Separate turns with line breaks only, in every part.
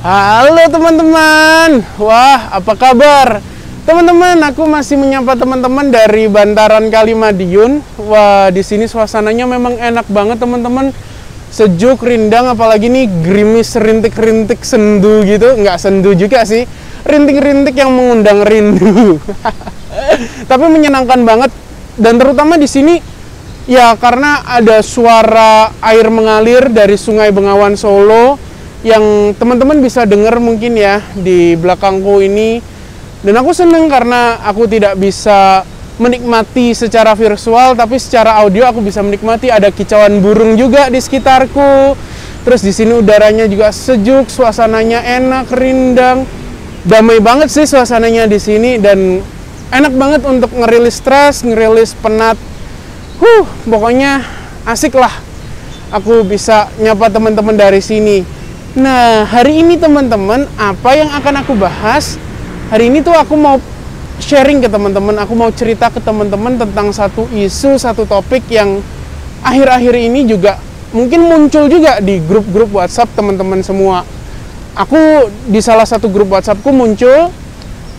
Halo teman-teman, wah apa kabar? Teman-teman, aku masih menyapa teman-teman dari Bantaran Kali Madiun. Wah, di sini suasananya memang enak banget teman-teman. Sejuk, rindang, apalagi nih gerimis, rintik-rintik, sendu gitu. Nggak sendu juga sih, rintik-rintik yang mengundang rindu. Tapi menyenangkan banget, dan terutama di sini ya karena ada suara air mengalir dari Sungai Bengawan Solo yang teman-teman bisa dengar mungkin ya di belakangku ini. Dan aku seneng karena aku tidak bisa menikmati secara visual, tapi secara audio aku bisa menikmati. Ada kicauan burung juga di sekitarku. Terus di sini udaranya juga sejuk, suasananya enak, rindang, damai banget sih suasananya di sini, dan enak banget untuk ngerilis stres, ngerilis penat. Pokoknya asik lah. Aku bisa nyapa teman-teman dari sini. Nah, hari ini teman-teman, apa yang akan aku bahas? Hari ini tuh aku mau sharing ke teman-teman, aku mau cerita ke teman-teman tentang satu isu, satu topik yang akhir-akhir ini juga mungkin muncul juga di grup-grup WhatsApp teman-teman semua. Aku di salah satu grup WhatsAppku muncul,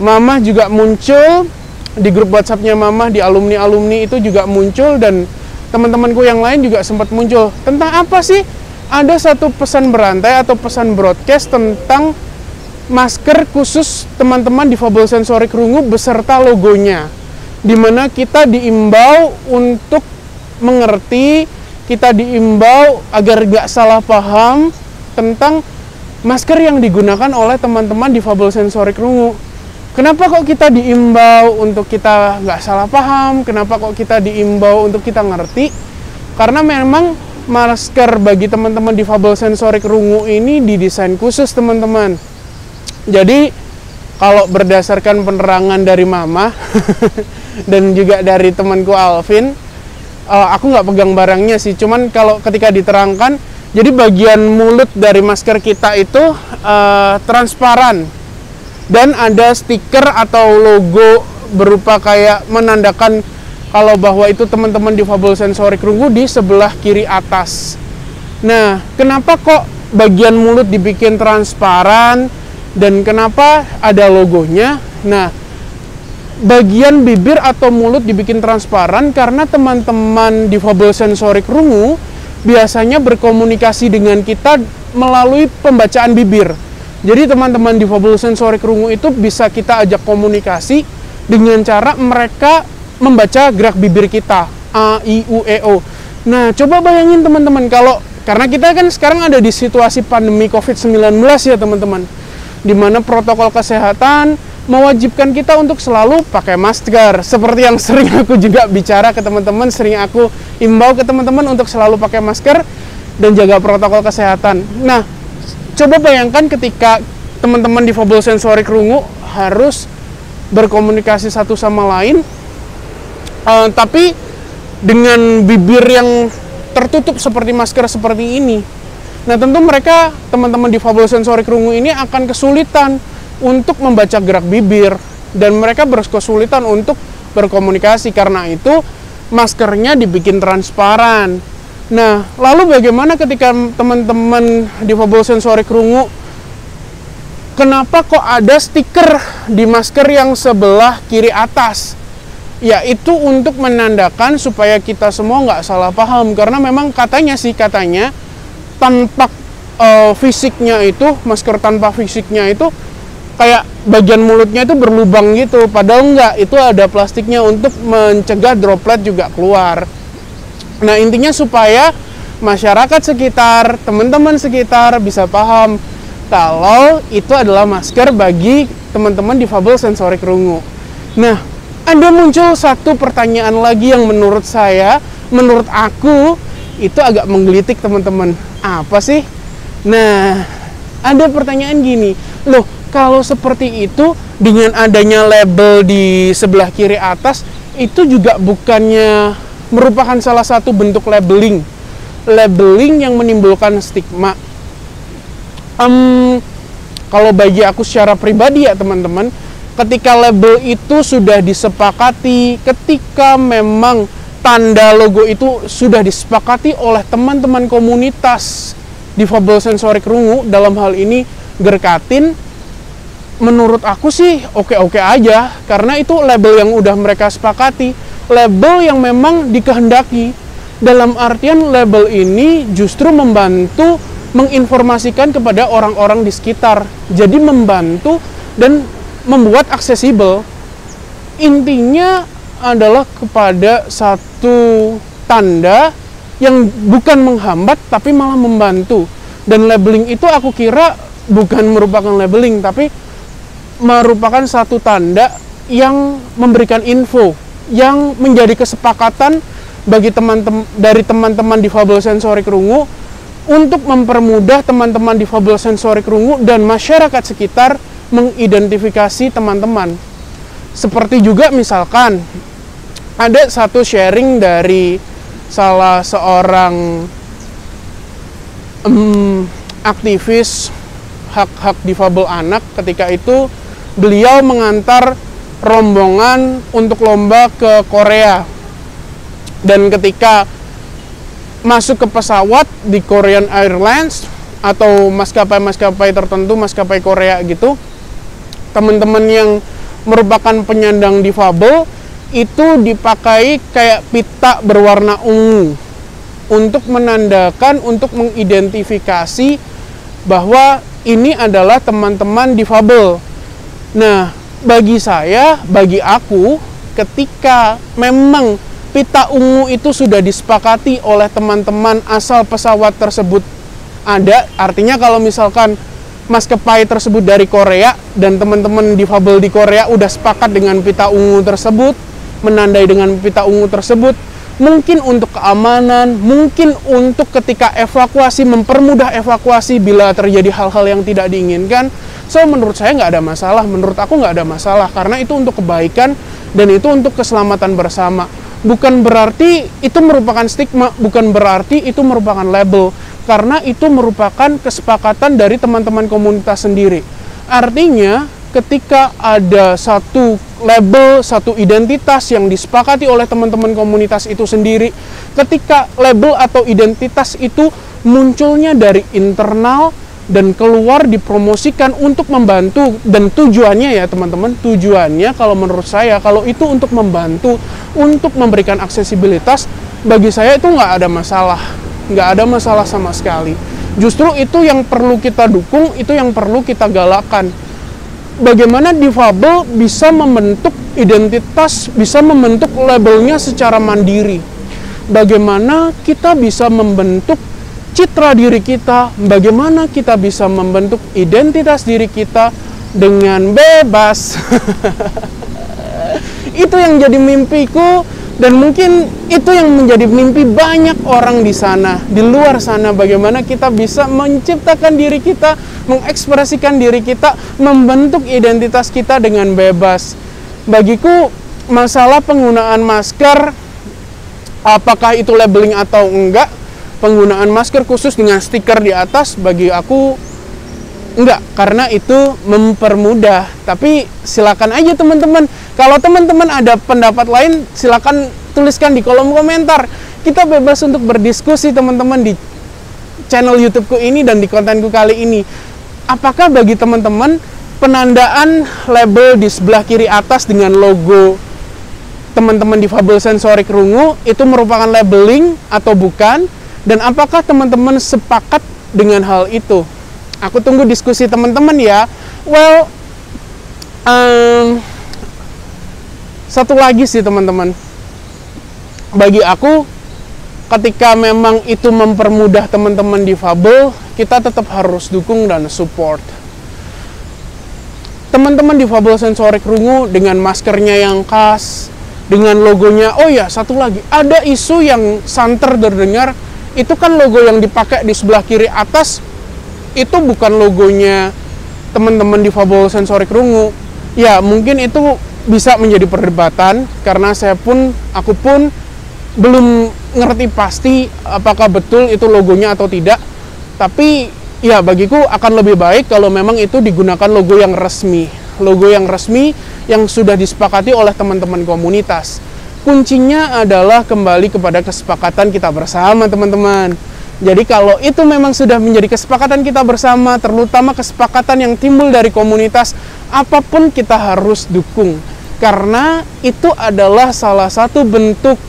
Mama juga muncul, di grup WhatsAppnya Mama, di alumni-alumni itu juga muncul, dan teman-temanku yang lain juga sempat muncul. Tentang apa sih? Ada satu pesan berantai atau pesan broadcast tentang masker khusus teman-teman difabel sensorik rungu beserta logonya, dimana kita diimbau untuk mengerti, kita diimbau agar gak salah paham tentang masker yang digunakan oleh teman-teman difabel sensorik rungu. Kenapa kok kita diimbau untuk kita gak salah paham? Kenapa kok kita diimbau untuk kita ngerti? Karena memang masker bagi teman-teman difabel sensorik rungu ini didesain khusus teman-teman. Jadi kalau berdasarkan penerangan dari Mama dan juga dari temanku Alvin, aku nggak pegang barangnya sih, cuman kalau ketika diterangkan, jadi bagian mulut dari masker kita itu transparan dan ada stiker atau logo berupa kayak menandakan kalau bahwa itu teman-teman difabel sensorik rungu di sebelah kiri atas. Nah, kenapa kok bagian mulut dibikin transparan dan kenapa ada logonya? Nah, bagian bibir atau mulut dibikin transparan karena teman-teman difabel sensorik rungu biasanya berkomunikasi dengan kita melalui pembacaan bibir. Jadi teman-teman difabel sensorik rungu itu bisa kita ajak komunikasi dengan cara mereka membaca gerak bibir kita, A, I, U, E, O. Nah, coba bayangin teman-teman, karena kita kan sekarang ada di situasi pandemi COVID-19 ya teman-teman, dimana protokol kesehatan mewajibkan kita untuk selalu pakai masker. Seperti yang sering aku juga bicara ke teman-teman, sering aku imbau ke teman-teman untuk selalu pakai masker dan jaga protokol kesehatan. Nah, coba bayangkan ketika teman-teman difabel sensorik rungu harus berkomunikasi satu sama lain, tapi dengan bibir yang tertutup seperti masker seperti ini. Nah, tentu mereka, teman-teman difabel sensorik rungu ini akan kesulitan untuk membaca gerak bibir, dan mereka berkesulitan untuk berkomunikasi. Karena itu maskernya dibikin transparan. Nah, lalu bagaimana ketika teman-teman difabel sensorik rungu, kenapa kok ada stiker di masker yang sebelah kiri atas? Ya, itu untuk menandakan supaya kita semua nggak salah paham. Karena memang katanya tanpa fisiknya itu, masker tanpa fisiknya itu kayak bagian mulutnya itu berlubang gitu. Padahal nggak, itu ada plastiknya untuk mencegah droplet juga keluar. Nah, intinya supaya masyarakat sekitar, teman-teman sekitar bisa paham kalau itu adalah masker bagi teman-teman difabel sensorik rungu. Nah, ada muncul satu pertanyaan lagi yang menurut aku itu agak menggelitik teman-teman. Apa sih? Nah, ada pertanyaan gini, loh, kalau seperti itu dengan adanya label di sebelah kiri atas, itu juga bukannya merupakan salah satu bentuk labeling yang menimbulkan stigma. Kalau bagi aku secara pribadi ya teman-teman, ketika label itu sudah disepakati, ketika memang tanda logo itu sudah disepakati oleh teman-teman komunitas difabel sensorik rungu, dalam hal ini Gerkatin, menurut aku sih oke-oke aja, karena itu label yang udah mereka sepakati, label yang memang dikehendaki. Dalam artian label ini justru membantu menginformasikan kepada orang-orang di sekitar, jadi membantu dan membuat aksesibel. Intinya adalah kepada satu tanda yang bukan menghambat tapi malah membantu. Dan labeling itu aku kira bukan merupakan labeling, tapi merupakan satu tanda yang memberikan info, yang menjadi kesepakatan bagi teman-teman difabel sensorik rungu untuk mempermudah teman-teman difabel sensorik rungu dan masyarakat sekitar mengidentifikasi teman-teman. Seperti juga misalkan ada satu sharing dari salah seorang aktivis hak-hak difabel anak. Ketika itu beliau mengantar rombongan untuk lomba ke Korea, dan ketika masuk ke pesawat di Korean Airlines atau maskapai-maskapai tertentu, maskapai Korea gitu, teman-teman yang merupakan penyandang difabel itu dipakai kayak pita berwarna ungu untuk menandakan, untuk mengidentifikasi bahwa ini adalah teman-teman difabel. Nah, bagi saya, bagi aku, ketika memang pita ungu itu sudah disepakati oleh teman-teman asal pesawat tersebut ada, artinya kalau misalkan maskapai tersebut dari Korea dan teman-teman difabel di Korea udah sepakat dengan pita ungu tersebut, menandai dengan pita ungu tersebut, mungkin untuk keamanan, mungkin untuk ketika evakuasi, mempermudah evakuasi bila terjadi hal-hal yang tidak diinginkan. So, menurut saya nggak ada masalah, menurut aku nggak ada masalah, karena itu untuk kebaikan dan itu untuk keselamatan bersama. Bukan berarti itu merupakan stigma, bukan berarti itu merupakan label, karena itu merupakan kesepakatan dari teman-teman komunitas sendiri. Artinya, ketika ada satu label, satu identitas yang disepakati oleh teman-teman komunitas itu sendiri, ketika label atau identitas itu munculnya dari internal dan keluar dipromosikan untuk membantu, dan tujuannya ya teman-teman, tujuannya kalau menurut saya, kalau itu untuk membantu, untuk memberikan aksesibilitas, bagi saya itu nggak ada masalah, nggak ada masalah sama sekali. Justru itu yang perlu kita dukung, itu yang perlu kita galakan. Bagaimana difabel bisa membentuk identitas, bisa membentuk labelnya secara mandiri. Bagaimana kita bisa membentuk citra diri kita, bagaimana kita bisa membentuk identitas diri kita dengan bebas. Itu yang jadi mimpiku, dan mungkin itu yang menjadi mimpi banyak orang di sana, di luar sana. Bagaimana kita bisa menciptakan diri kita, mengekspresikan diri kita, membentuk identitas kita dengan bebas. Bagiku, masalah penggunaan masker, apakah itu labeling atau enggak, penggunaan masker khusus dengan stiker di atas, bagi aku enggak, karena itu mempermudah. Tapi silakan aja teman-teman, kalau teman-teman ada pendapat lain, silakan tuliskan di kolom komentar. Kita bebas untuk berdiskusi teman-teman di channel YouTubeku ini dan di kontenku kali ini. Apakah bagi teman-teman penandaan label di sebelah kiri atas dengan logo teman-teman difabel sensorik rungu itu merupakan labeling atau bukan? Dan apakah teman-teman sepakat dengan hal itu? Aku tunggu diskusi teman-teman ya. Well, satu lagi sih teman-teman. Bagi aku, ketika memang itu mempermudah teman-teman difabel, kita tetap harus dukung dan support. Teman-teman difabel sensorik rungu dengan maskernya yang khas, dengan logonya. Oh ya, satu lagi. Ada isu yang santer terdengar, itu kan logo yang dipakai di sebelah kiri atas itu bukan logonya teman-teman difabel sensorik rungu. Ya, mungkin itu bisa menjadi perdebatan, karena aku pun belum ngerti pasti apakah betul itu logonya atau tidak. Tapi ya, bagiku akan lebih baik kalau memang itu digunakan logo yang resmi, logo yang resmi yang sudah disepakati oleh teman-teman komunitas. Kuncinya adalah kembali kepada kesepakatan kita bersama teman-teman. Jadi kalau itu memang sudah menjadi kesepakatan kita bersama, terutama kesepakatan yang timbul dari komunitas, apapun kita harus dukung. Karena itu adalah salah satu bentuk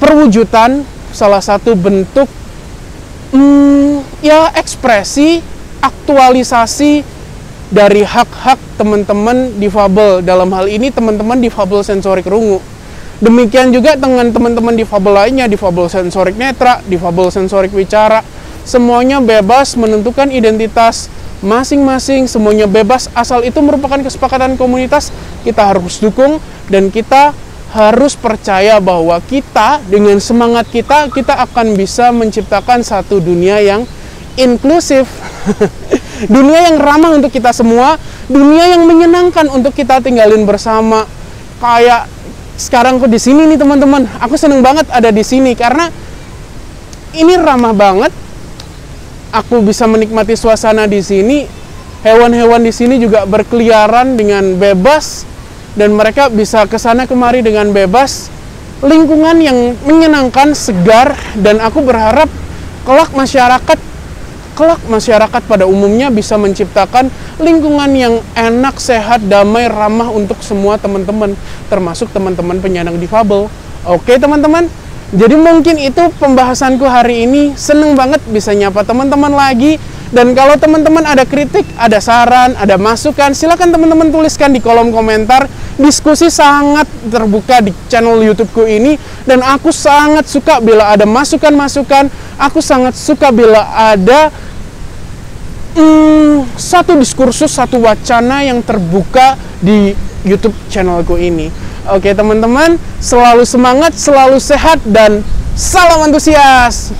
perwujudan, salah satu bentuk ya ekspresi, aktualisasi dari hak-hak teman-teman difabel. Dalam hal ini teman-teman difabel sensorik rungu. Demikian juga dengan teman-teman difabel lainnya, difabel sensorik netra, difabel sensorik wicara. Semuanya bebas menentukan identitas masing-masing, semuanya bebas, asal itu merupakan kesepakatan komunitas. Kita harus dukung dan kita harus percaya bahwa kita dengan semangat kita akan bisa menciptakan satu dunia yang inklusif. Dunia yang ramah untuk kita semua, dunia yang menyenangkan untuk kita tinggalin bersama. Kayak sekarang aku di sini nih teman-teman, aku seneng banget ada di sini karena ini ramah banget. Aku bisa menikmati suasana di sini. Hewan-hewan di sini juga berkeliaran dengan bebas dan mereka bisa kesana kemari dengan bebas. Lingkungan yang menyenangkan, segar, dan aku berharap kelak masyarakat pada umumnya bisa menciptakan lingkungan yang enak, sehat, damai, ramah untuk semua teman-teman, termasuk teman-teman penyandang difabel. Oke teman-teman, jadi mungkin itu pembahasanku hari ini. Seneng banget bisa nyapa teman-teman lagi. Dan kalau teman-teman ada kritik, ada saran, ada masukan, silakan teman-teman tuliskan di kolom komentar. Diskusi sangat terbuka di channel YouTubeku ini, dan aku sangat suka bila ada masukan-masukan. Aku sangat suka bila ada satu diskursus, satu wacana yang terbuka di YouTube channelku ini. Oke teman-teman, selalu semangat, selalu sehat, dan salam antusias.